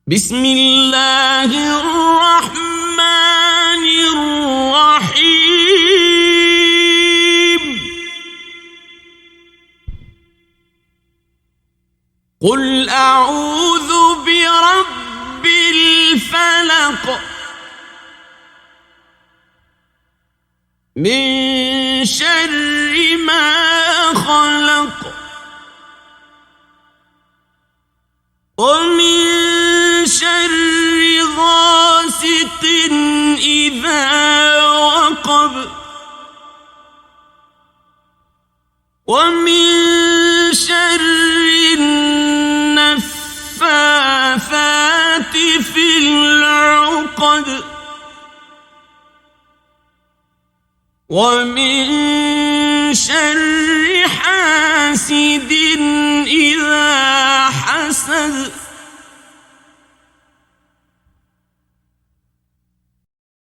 بسم الله الرحمن الرحيم قل أعوذ برب الفلق من شر ما خلق ومن شر غاسق إذا وقب ومن شر النفاثات في العقد ومن شر حاسد